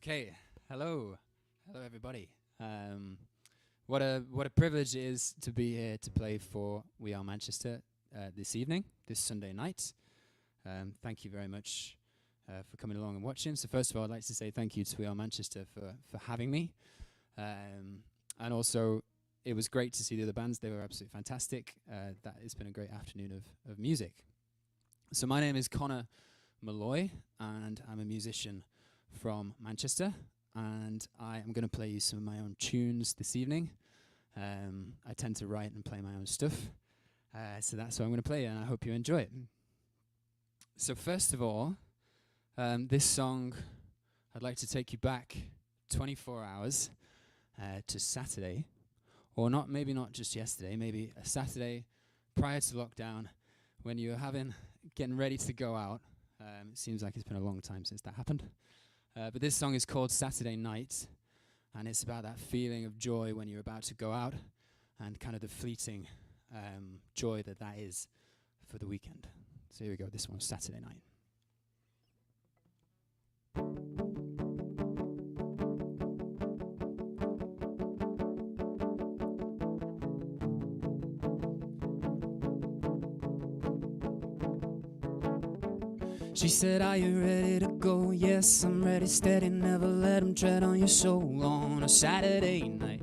Okay, hello everybody. What a privilege it is to be here to play for We Are Manchester this evening, this Sunday night. Thank you very much for coming along and watching. So first of all, I'd like to say thank you to We Are Manchester for having me. And also, it was great to see the other bands. They were absolutely fantastic. It's been a great afternoon of music. So my name is Conor Molloy, and I'm a musician from Manchester, and I am going to play you some of my own tunes this evening. I tend to write and play my own stuff, so that's what I'm going to play, and I hope you enjoy it. So first of all, this song, I'd like to take you back 24 hours to Saturday, or maybe not just yesterday, maybe a Saturday prior to lockdown when you were getting ready to go out. It seems like it's been a long time since that happened. But this song is called Saturday Night, and it's about that feeling of joy when you're about to go out and kind of the fleeting joy that is for the weekend. So here we go, this one's Saturday Night. She said, are you ready to go? Yes, I'm ready, steady, never let him tread on your soul on a Saturday night.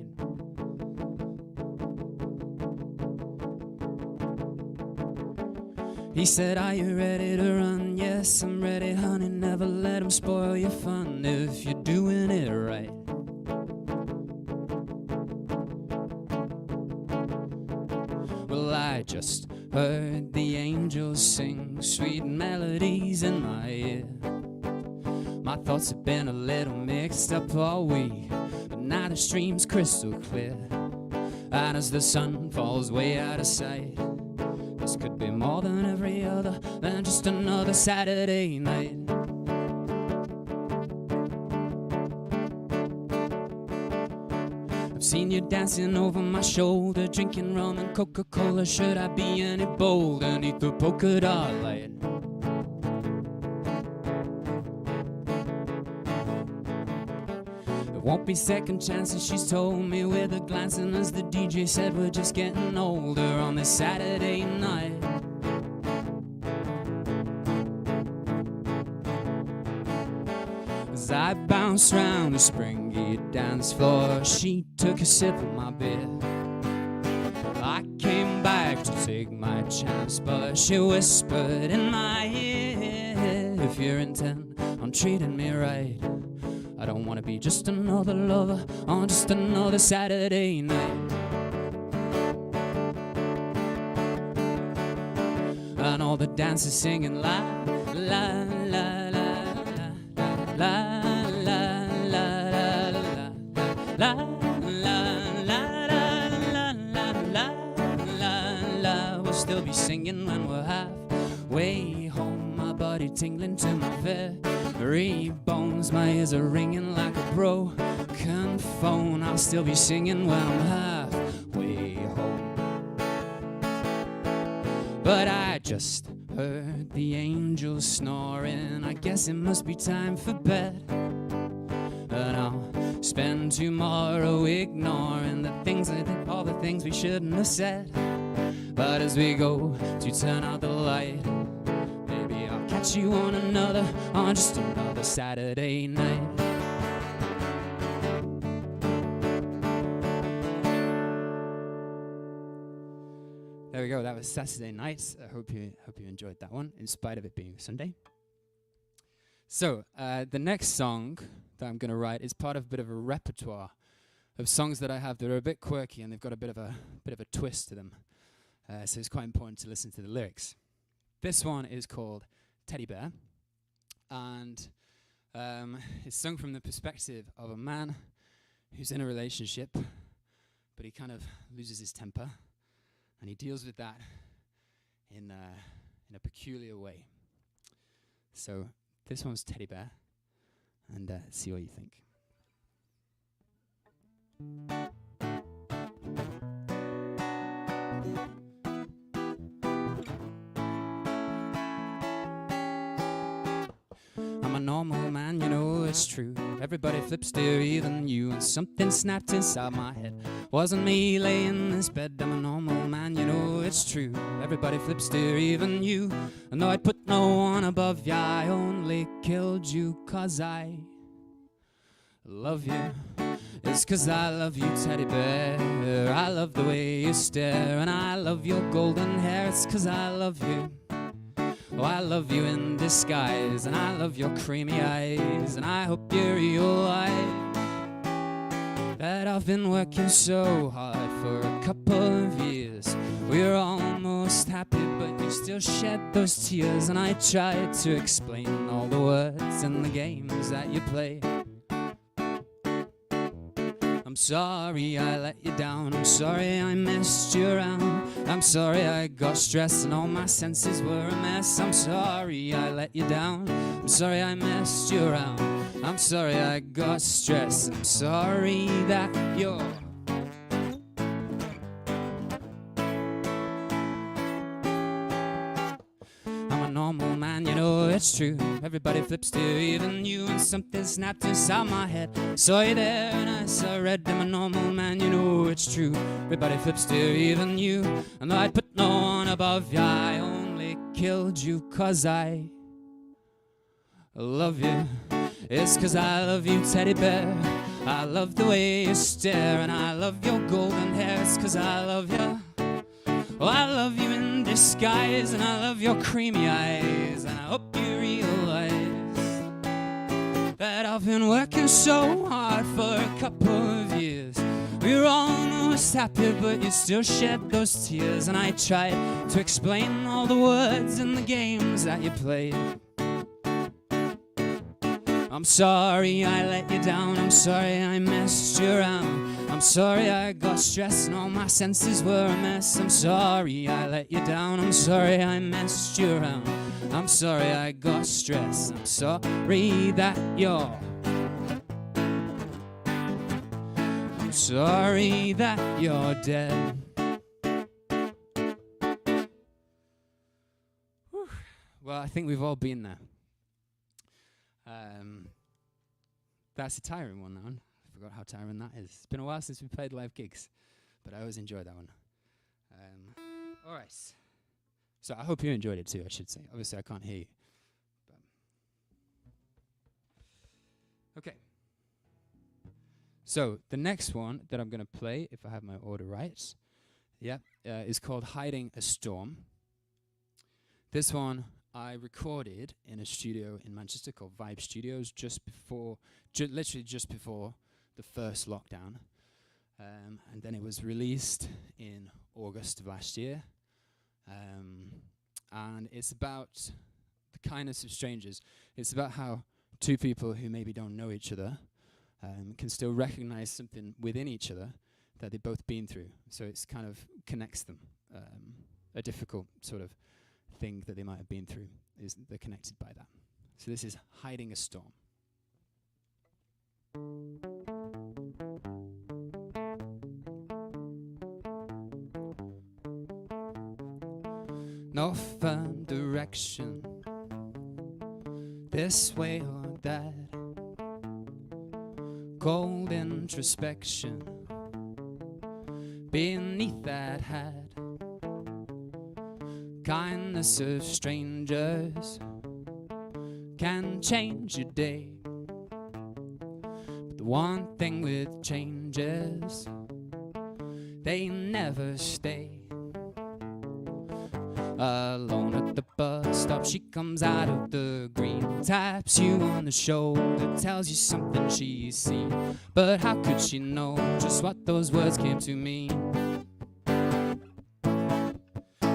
He said, are you ready to run? Yes, I'm ready, honey, never let him spoil your fun if you're doing it right. Well, I just heard the angels sing sweet melodies in my ear. My thoughts have been a little mixed up all week, but now the stream's crystal clear. And as the sun falls way out of sight, this could be more than every other, than just another Saturday night. Seen you dancing over my shoulder, drinking rum and Coca-Cola. Should I be any bolder neath the polka dot light? There won't be second chances, she's told me with a glance, and as the DJ said, we're just getting older on this Saturday night. As I bounced round the springy dance floor, she took a sip of my beer. I came back to take my chance, but she whispered in my ear, if you're intent on treating me right, I don't want to be just another lover on just another Saturday night. And all the dancers singing la, la, la, la, la, la. La la la la la la la la. We'll still be singing when we're halfway home. My body tingling to my very bones. My ears are ringing like a broken phone. I'll still be singing when I'm halfway home. But I just heard the angels snoring. I guess it must be time for bed. And I'll spend tomorrow ignoring all the things we shouldn't have said. But as we go to turn out the light, maybe I'll catch you on just another Saturday night. There we go, that was Saturday Night. I hope you enjoyed that one, in spite of it being Sunday. So, the next song that I'm going to write is part of a bit of a repertoire of songs that I have that are a bit quirky and they've got a bit of a twist to them. So it's quite important to listen to the lyrics. This one is called Teddy Bear, and it's sung from the perspective of a man who's in a relationship, but he kind of loses his temper, and he deals with that in a peculiar way. So this one's Teddy Bear, and see what you think. I'm a normal man, you know it's true. Everybody flips there, even you. And something snapped inside my head. Wasn't me laying in this bed. I'm a normal man, you know it's true. Everybody flips there, even you. And though I'd put no one above ya, I only killed you 'cause I love you. It's 'cause I love you, teddy bear. I love the way you stare, and I love your golden hair. It's 'cause I love you. Oh, I love you in disguise, and I love your creamy eyes, and I hope you realize that I've been working so hard for a couple of years. We're almost happy, but you still shed those tears, and I tried to explain all the words and the games that you play. I'm sorry I let you down, I'm sorry I messed you around, I'm sorry I got stressed and all my senses were a mess. I'm sorry I let you down, I'm sorry I messed you around, I'm sorry I got stressed, I'm sorry that you're normal man, you know it's true. Everybody flips to even you, and something snapped inside my head. Saw you there and I saw red. I'm a normal man, you know it's true. Everybody flips to even you, and though I'd put no one above ya, I only killed you 'cause I love you. It's 'cause I love you, teddy bear. I love the way you stare, and I love your golden hair. It's 'cause I love you. Oh, I love you in disguise, and I love your creamy eyes, and I hope you realize that I've been working so hard for a couple of years. We were almost happy, but you still shed those tears, and I tried to explain all the words and the games that you played. I'm sorry I let you down, I'm sorry I messed you around, I'm sorry I got stressed and all my senses were a mess. I'm sorry I let you down, I'm sorry I messed you around, I'm sorry I got stressed, I'm sorry that you're I'm sorry that you're dead. Whew. Well, I think we've all been there. That's a tiring one, that one. I forgot how tiring that is. It's been a while since we played live gigs, but I always enjoy that one. All right. So I hope you enjoyed it too, I should say. Obviously, I can't hear you. Okay. So the next one that I'm going to play, if I have my order right, is called Hiding a Storm. This one I recorded in a studio in Manchester called Vibe Studios literally just before the first lockdown. And then it was released in August of last year. And it's about the kindness of strangers. It's about how two people who maybe don't know each other can still recognize something within each other that they've both been through. So it's kind of connects them. A difficult sort of thing that they might have been through is they're connected by that. So this is Hiding a Storm. No firm direction, this way or that. Cold introspection beneath that hat. Kindness of strangers can change your day, but the one thing with changes, they never stay. Alone at the bus stop, she comes out of the green, taps you on the shoulder, tells you something she's seen, but how could she know just what those words came to mean?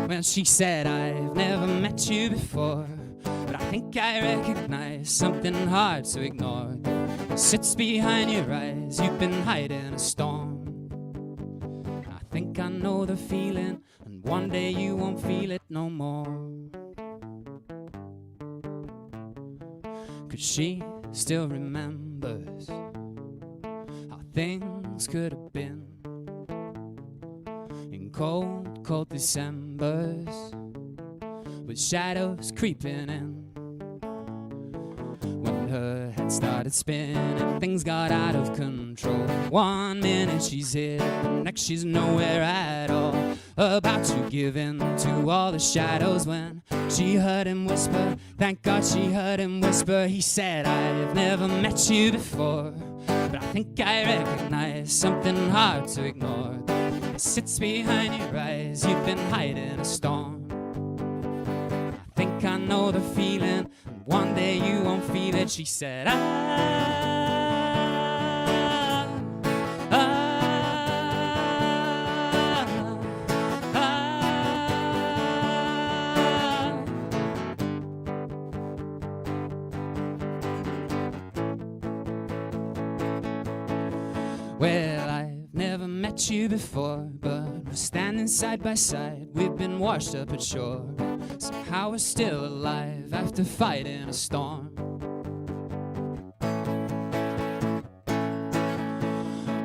Well, she said, I've never met you before, but I think I recognize something hard to ignore. It sits behind your eyes, you've been hiding a storm. I think I know the feeling, and one day you won't feel it no more. 'Cause she still remembers how things could have been in cold, cold Decembers with shadows creeping in. When mind started spinning, things got out of control. 1 minute she's here, the next she's nowhere at all. About to give in to all the shadows when she heard him whisper. Thank God she heard him whisper. He said, I've never met you before, but I think I recognize something hard to ignore. It sits behind your eyes, you've been hiding a storm. I think I know the feeling, and one day you won't feel it. She said, well, I've never met you before, but we're standing side by side. We've been washed up at shore. Somehow we're still alive after fighting a storm.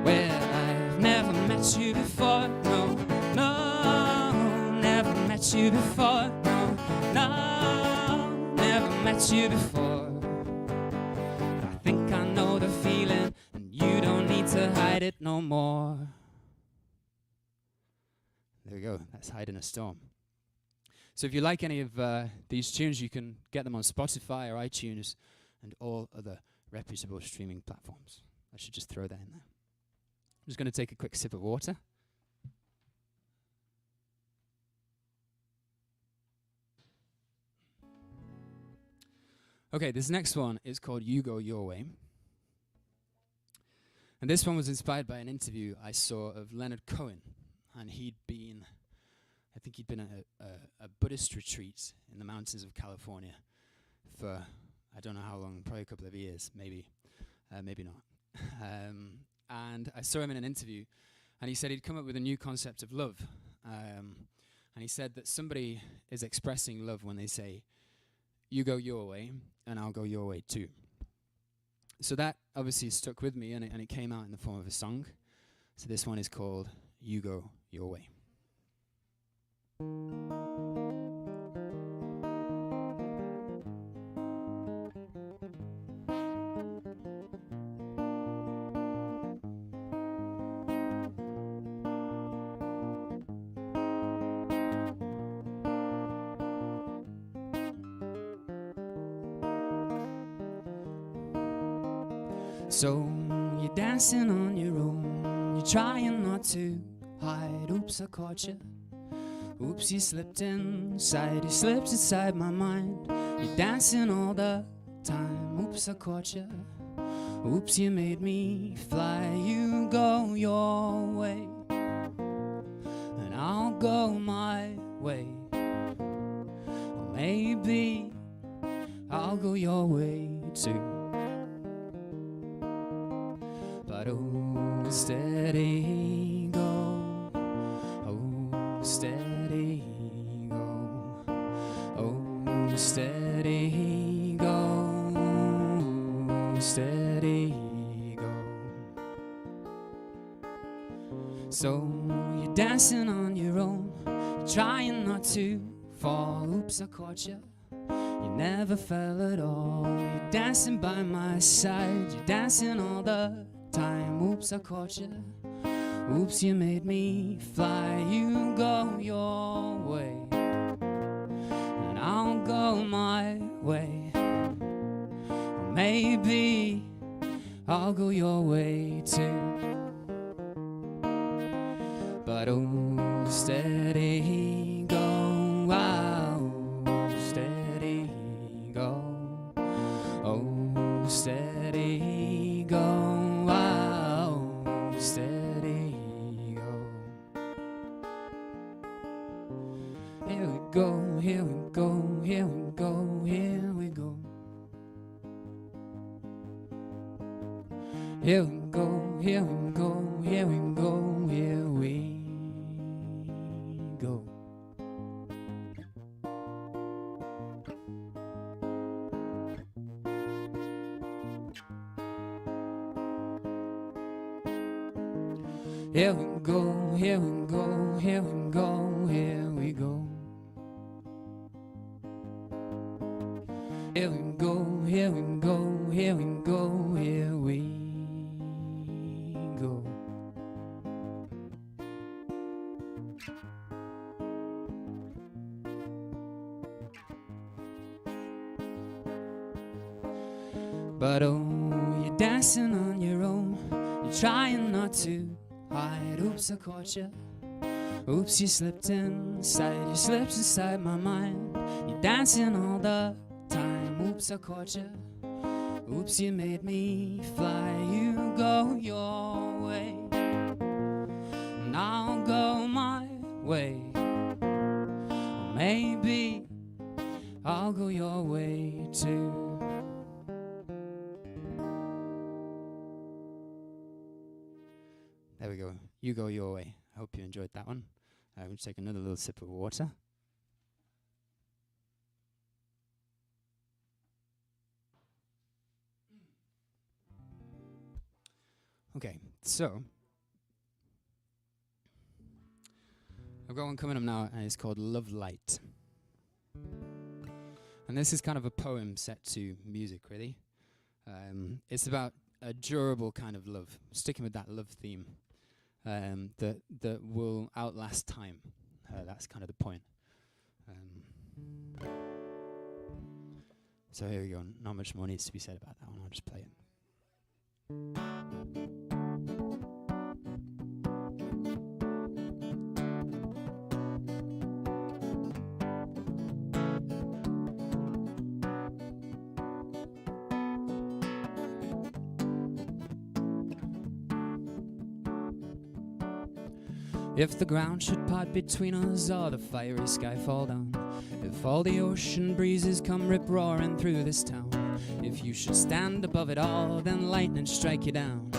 Well, I've never met you before, no, no, never met you before, no, no, never met you before. But I think I know the feeling, and you don't need to hide it no more. There we go, that's Hiding a Storm. So if you like any of these tunes, you can get them on Spotify or iTunes and all other reputable streaming platforms. I should just throw that in there. I'm just going to take a quick sip of water. Okay, this next one is called You Go Your Way. And this one was inspired by an interview I saw of Leonard Cohen. And he'd been at a Buddhist retreat in the mountains of California for, I don't know how long, probably a couple of years, maybe not. And I saw him in an interview, and he said he'd come up with a new concept of love. And he said that somebody is expressing love when they say, you go your way, and I'll go your way too. So that obviously stuck with me, and it came out in the form of a song. So this one is called You Go Your Way. So you're dancing on your own, you're trying not to hide. Oops, I caught you. Oops, you slipped inside, you slipped inside my mind. You're dancing all the time. Oops, I caught you. Oops, you made me fly. You go your way, and I'll go my way. Or maybe I'll go your way too. But oh, steady go, oh, steady go, oh, steady go, oh, steady go. So you're dancing on your own, you're trying not to fall. Oops, I caught you. You never fell at all. You're dancing by my side, you're dancing all the time. Oops, I caught you. Oops, you made me fly. You go your way, and I'll go my way. Or maybe I'll go your way too. But oh, steady go, oh, steady go, oh, steady go. Steady go. Here we go, here we go, here we go, here we go. Here we go, here we go, here we go, here we go. Here we go, here we go, here we go, here we go. Here we go, here we go, here we go, here we go. But oh, you're dancing on your own. You're trying not to hide. Oops, I caught you. Oops, you slipped inside. You slipped inside my mind. You're dancing all the time. Oops, I caught you. Oops, you made me fly. You go your way, and I'll go my way. Or maybe I'll go your way too. There we go. You go your way. I hope you enjoyed that one. We'll take another little sip of water. Okay, so I've got one coming up now, and it's called Lovelight. And this is kind of a poem set to music, really. It's about a durable kind of love, sticking with that love theme. That will outlast time. That's kind of the point. So here we go. Not much more needs to be said about that one. I'll just play it. If the ground should part between us, or the fiery sky fall down, if all the ocean breezes come rip-roaring through this town, if you should stand above it all, then lightning strike you down,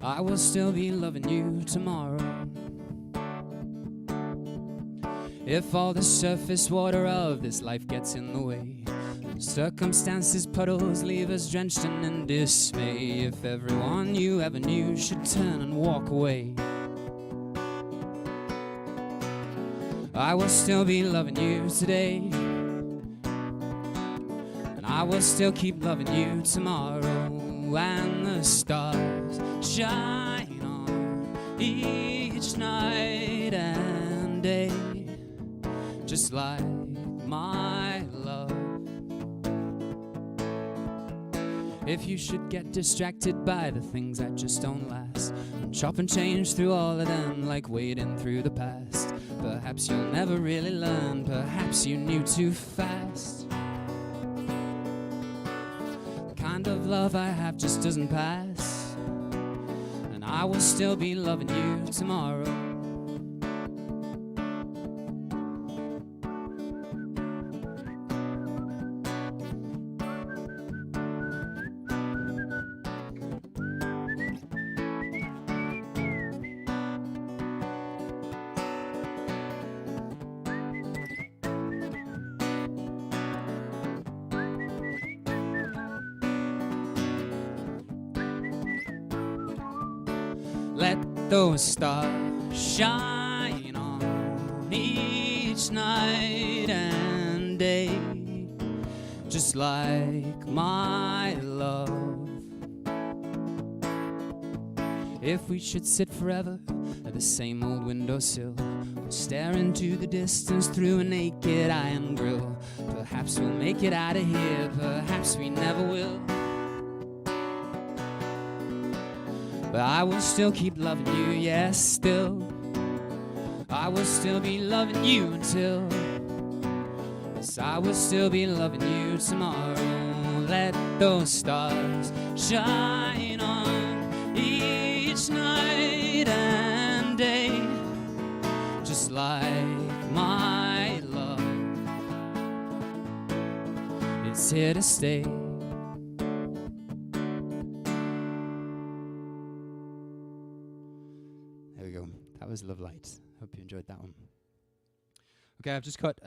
I will still be loving you tomorrow. If all the surface water of this life gets in the way, circumstances, puddles leave us drenched in dismay, if everyone you ever knew should turn and walk away, I will still be loving you today, and I will still keep loving you tomorrow. And the stars shine on each night and day, just like my love. If you should get distracted by the things that just don't last, and chop and change through all of them like wading through the past, perhaps you'll never really learn, perhaps you knew too fast. The kind of love I have just doesn't pass, and I will still be loving you tomorrow. Let those stars shine on each night and day, just like my love. If we should sit forever at the same old windowsill, or stare into the distance through a naked iron grill, perhaps we'll make it out of here, perhaps we never will. But I will still keep loving you, yes, still. I will still be loving you until, yes, I will still be loving you tomorrow. Let those stars shine on each night and day, just like my love. It's here to stay. That was Lovelight. Hope you enjoyed that one. Okay, I've just got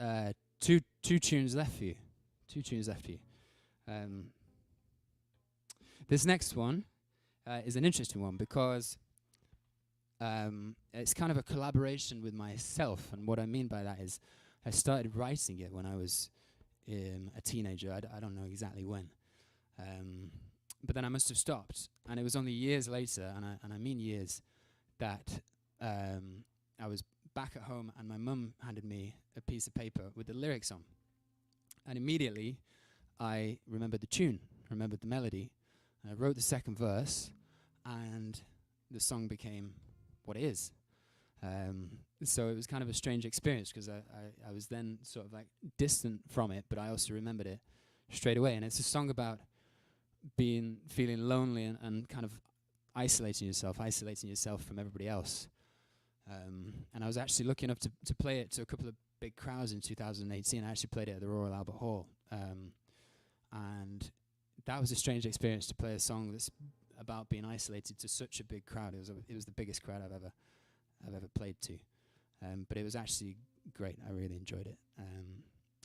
two tunes left for you. This next one is an interesting one because it's kind of a collaboration with myself, and what I mean by that is I started writing it when I was a teenager. I don't know exactly when. But then I must have stopped. And it was only years later, and I mean years, that I was back at home and my mum handed me a piece of paper with the lyrics on. And immediately I remembered the tune, remembered the melody. And I wrote the second verse, and the song became what it is. So it was kind of a strange experience, because I was then sort of like distant from it, but I also remembered it straight away. And it's a song about feeling lonely and kind of isolating yourself from everybody else. And I was actually lucky enough to play it to a couple of big crowds in 2018. I actually played it at the Royal Albert Hall. And that was a strange experience, to play a song that's about being isolated to such a big crowd. It was the biggest crowd I've ever played to. But it was actually great. I really enjoyed it.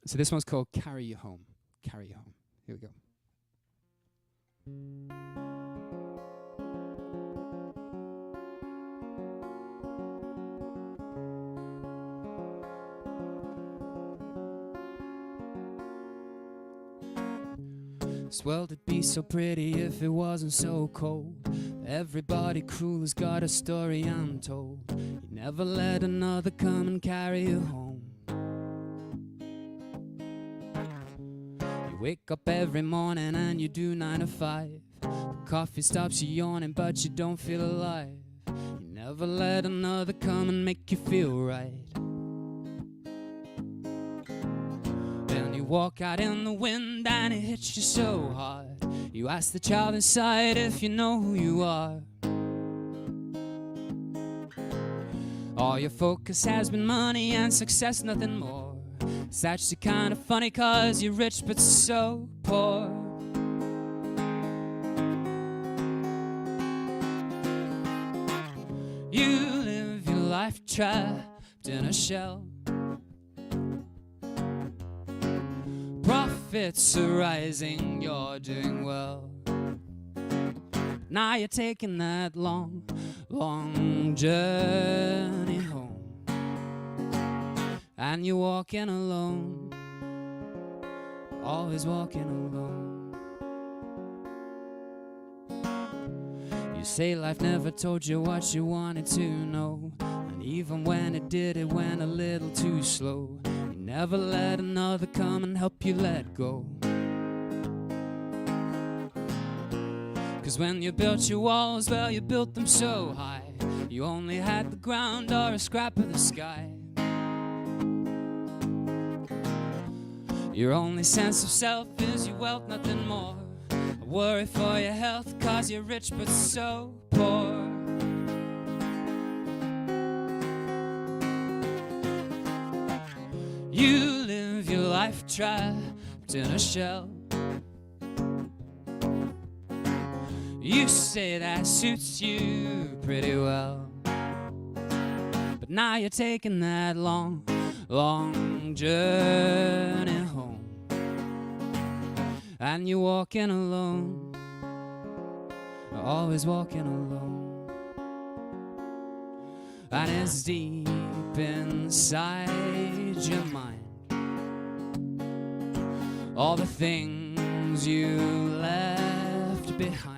So this one's called Carry You Home. Carry You Home. Here we go. This world would be so pretty if it wasn't so cold. Everybody cruel has got a story untold. You never let another come and carry you home. You wake up every morning and you do 9 to 5. The coffee stops you yawning, but you don't feel alive. You never let another come and make you feel right. Walk out in the wind and it hits you so hard. You ask the child inside if you know who you are. All your focus has been money and success, nothing more. It's actually kind of funny, 'cause you're rich but so poor. You live your life trapped in a shell. Profits are rising, you're doing well. Now you're taking that long, long journey home, and you're walking alone, always walking alone. You say life never told you what you wanted to know, and even when it did, it went a little too slow. Never let another come and help you let go. 'Cause when you built your walls, well, you built them so high, you only had the ground or a scrap of the sky. Your only sense of self is your wealth, nothing more. I worry for your health, 'cause you're rich but so poor. You live your life trapped in a shell. You say that suits you pretty well, but now you're taking that long, long journey home, and you're walking alone, always walking alone. And it's deep inside your mind, all the things you left behind.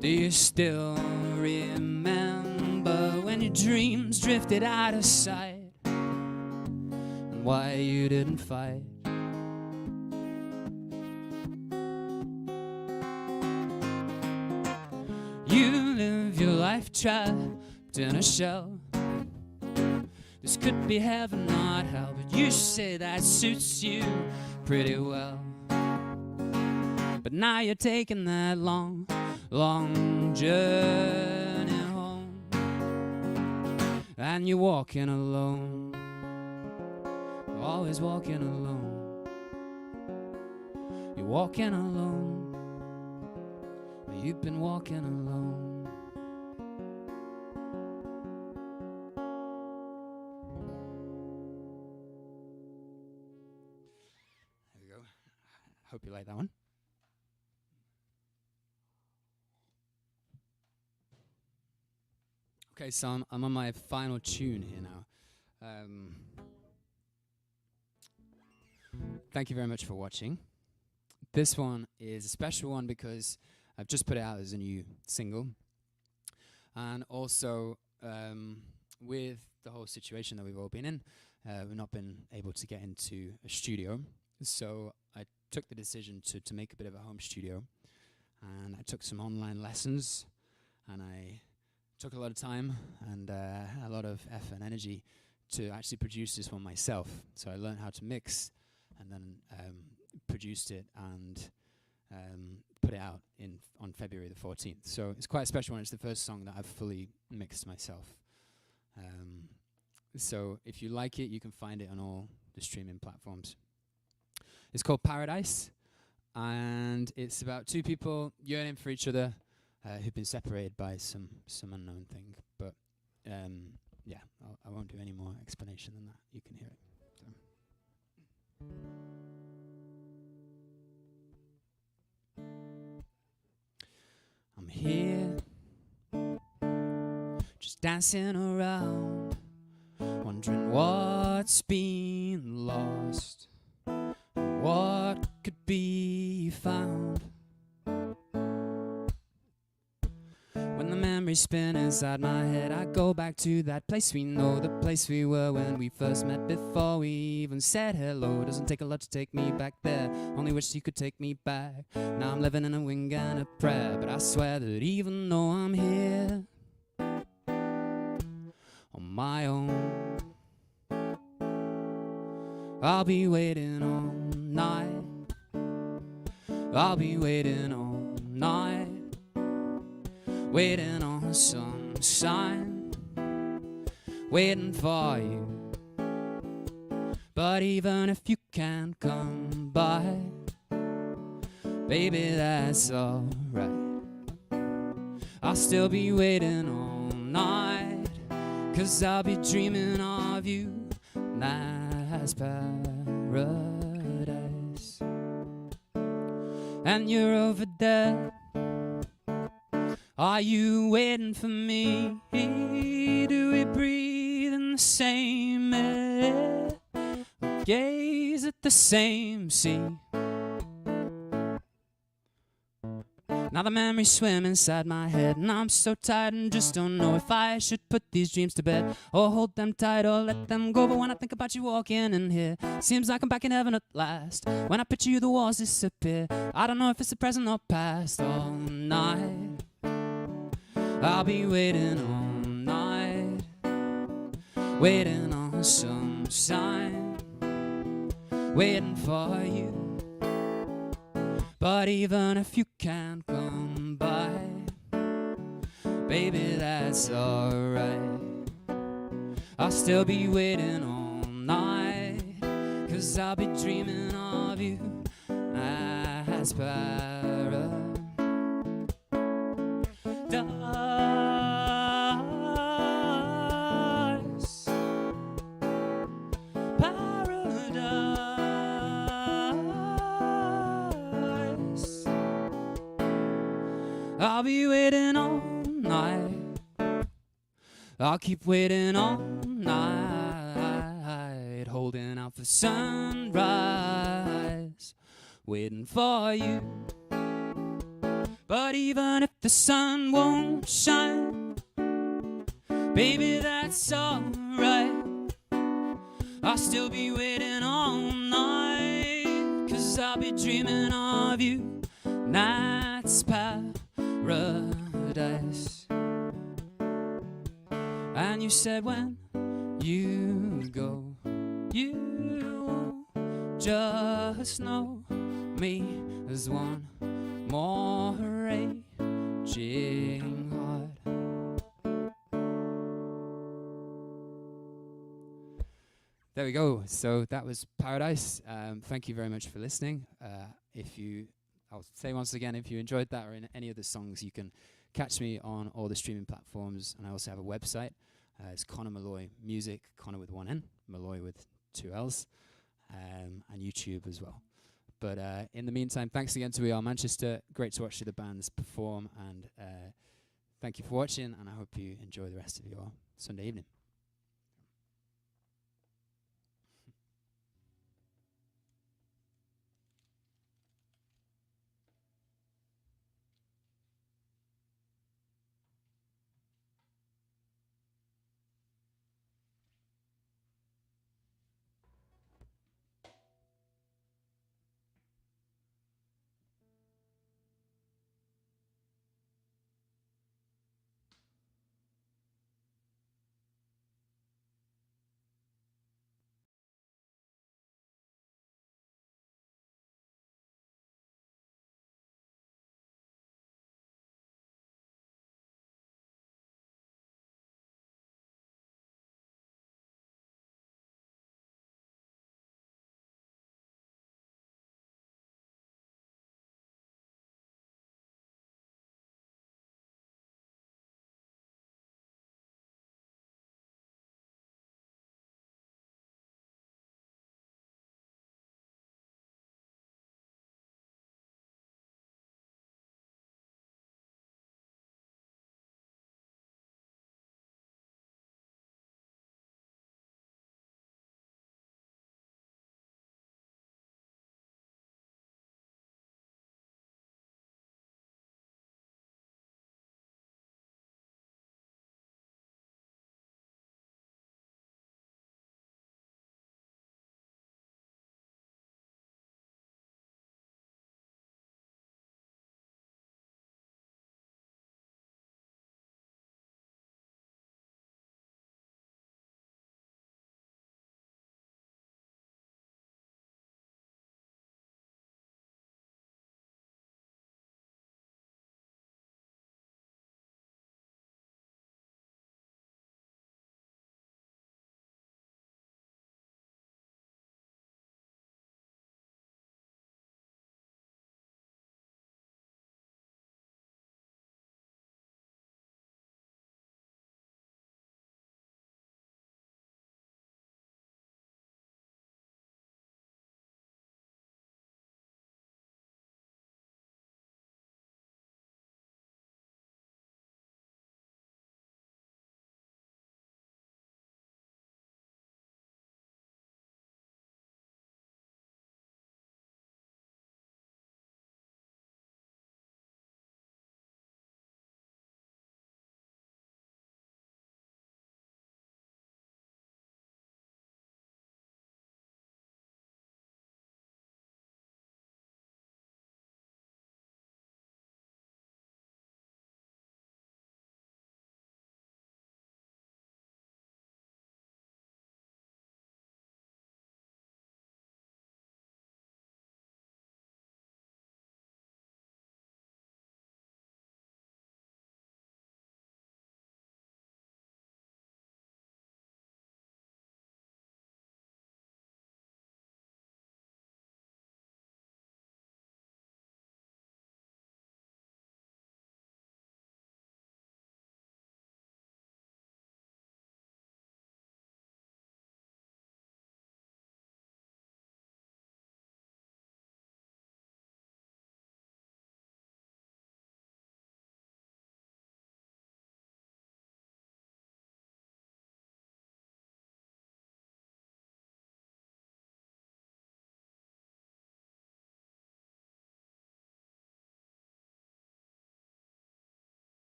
Do you still remember when your dreams drifted out of sight, and why you didn't fight? You live your life trapped in a shell. This could be heaven, not hell, but you say that suits you pretty well. But now you're taking that long, long journey home, and you're walking alone, always walking alone. You're walking alone, you've been walking alone. Hope you like that one. Okay, so I'm on my final tune here now. thank you very much for watching. This one is a special one because I've just put it out as a new single. And also, with the whole situation that we've all been in, we've not been able to get into a studio. So I took the decision to make a bit of a home studio. And I took some online lessons. And I took a lot of time and a lot of effort and energy to actually produce this one myself. So I learned how to mix and then produced it and put it out on February the 14th. So it's quite a special one. It's the first song that I've fully mixed myself. So if you like it, you can find it on all the streaming platforms. It's called Paradise, and it's about two people yearning for each other who've been separated by some unknown thing. But yeah, I won't do any more explanation than that. You can hear it. I'm here, just dancing around, wondering what's been lost, and what could be found. When the memories spin inside my head, I go back to that place we know, the place we were when we first met, before we even said hello. Doesn't take a lot to take me back there, only wish you could take me back. Now I'm living in a wing and a prayer, but I swear that even though I'm here on my own, I'll be waiting all night, I'll be waiting all night, waiting on some sign, waiting for you. But even if you can't come by, baby, that's alright. I'll still be waiting all night, 'cause I'll be dreaming of you. That's paradise. And you're over there. Are you waiting for me? Do we breathe in the same air? Gaze at the same sea? Now the memories swim inside my head, and I'm so tired and just don't know if I should put these dreams to bed, or hold them tight or let them go. But when I think about you walking in here, seems like I'm back in heaven at last. When I picture you, the walls disappear. I don't know if it's the present or past. All night I'll be waiting all night, waiting on some sign, waiting for you. But even if you can't come by, baby, that's alright. I'll still be waiting all night, 'cause I'll be dreaming of you as paradise. I'll be waiting all night, I'll keep waiting all night, holding out for sunrise, waiting for you. But even if the sun won't shine, baby, that's alright. I'll still be waiting all night, 'cause I'll be dreaming of you. That's paradise. And you said when you go, you just know me as one more raging heart. There we go. So that was Paradise. Thank you very much for listening. I'll say once again, if you enjoyed that or in any of the songs, you can catch me on all the streaming platforms. And I also have a website. It's Conor Molloy Music, Conor with one N, Molloy with two L's, and YouTube as well. But in the meantime, thanks again to We Are Manchester. Great to watch the bands perform. And thank you for watching. And I hope you enjoy the rest of your Sunday evening.